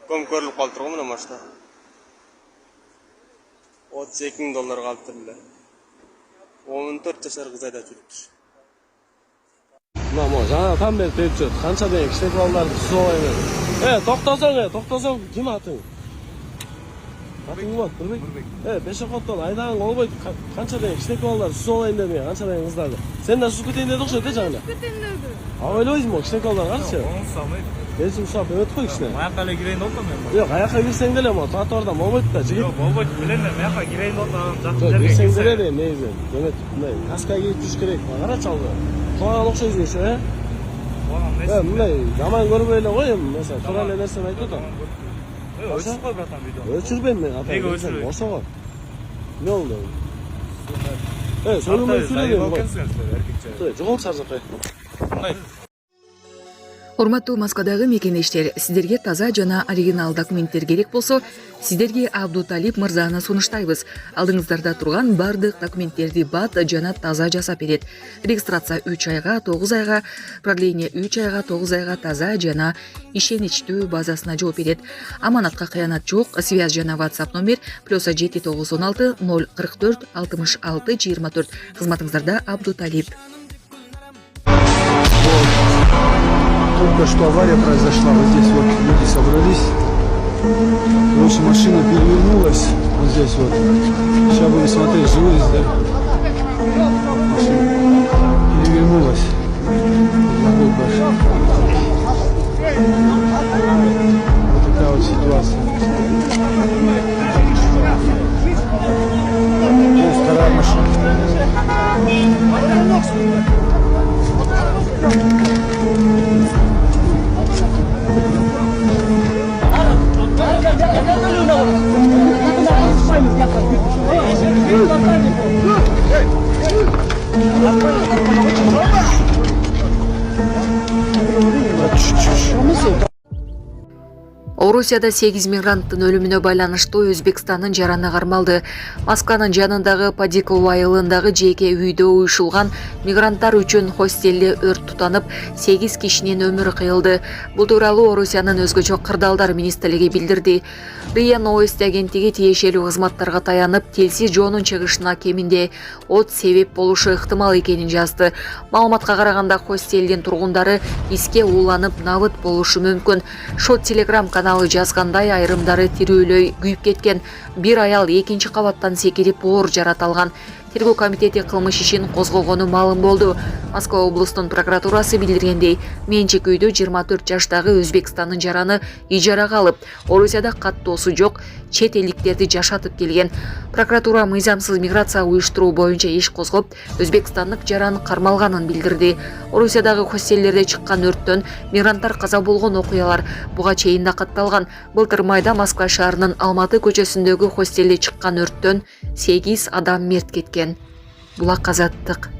Көмкөрүлүп калып турган мына машина. $32,000 алып турду. 14 жашар кыз айдап жүрүптүр. Мына жаңа там берип жүрөт. Канча деген кичинекей балдарды суу алайын. Токтосоң, ким атың? Атың ким ат? Нурбек? Пешеходдон айдаган болбойт. Канча деген кичинекей балдарды суу алайын деп, канча деген кыздарды. Сен да суу кетейин деп окшойт жаңа. Кетейин. Ойлойсуңбу, кичинекей балдар карчы? Onu salmayın. Bezim sap evet koy işte. Ayaklarla gireyim de otamıyorum ben. Yok ayakla girsen de ama traktörden olmadı da çıkıp. Yok olmadı bilemem. Ayakla gireyim de otamıyorum. Yok girsen de ne neyse. Demet ne? Kaskaya giyip düş gerek. Kara çaldı. Kulağına okşayız şu he. Ben ne? Yaman görüp öyle koyayım mesela. Turayla nersen ayıp da. Ölçüsü koy bratan video. Ölçür ben mi? Peki ölçür. Olsa var. Ne oldu? Evet sorunları söyleyelim. Çok saracak. Урматтуу Москвадагы мекенештер, сиздерге таза жана оригинал документтер керек болсо, сиздерге Абдуталип мырзаны сунуштайбыз. Алдыңыздарда турган бардык документтерди бат жана таза жасап берет. Регистрация 3 айга, 9 айга, продление 3 айга, 9 айга таза жана ишеничтүү базасына жооп берет. Аманатка кыянат жок. Связь жана WhatsApp номер +7 916 044 66 24. Кызматыңыздарда Абдуталип. Только что авария произошла, вот здесь вот люди собрались, короче, машина перевернулась, вот здесь вот, сейчас будем смотреть, живые здесь, машина перевернулась, вот такая вот ситуация. Здесь вторая машина. Орусияда 8 мигранттын өлүмүнө байланыштуу Өзбекстандын жараны кармалды. Москванын жанындагы Падикова айылындагы жеке үйдө уюшулган мигранттар үчүн хостелде өрт тутанып, 8 кишинин өмүрү кыйылды. Бул тууралуу Орусиянын өзгөчө кырдаалдар министрлиги билдирди. РИА Новости агенттиги тиешелүү кызматтарга таянып, телсиз жоонун чыгышына кеминде от себеп болушу ыктымал экенин жазды. Маалыматка караганда хостелдин тургундары иске ууланып, набыт болушу мүмкүн. Шот Телеграм каналы жазгандай, айрымдары тирүүлөй күйүп кеткен. Бир аял 2-чи кабаттан секирип оор жарат алган. Тергөө комитети кылмыш ишин козгогону маалым болду. Москва облустун прокуратурасы билдиргендей, менчик үйдө 24 жаштагы Өзбекстандын жараны ижарага алып, Орусияда каттоосу жок чет элдиктерди жашатып келген. Прокуратура мыйзамсыз миграция уюштуруу боюнча иш козгоп, Өзбекстандык жаран кармалганын билдирди. Орусиядагы хостелдерде чыккан өрттөн мигранттар каза болгон окуялар буга чейин да катталган. Былтыр майда Москва шаарынын Алматы көчөсүндөгү хостелде чыккан өрттөн 8 адам мерт кеткен. Булак Азаттык.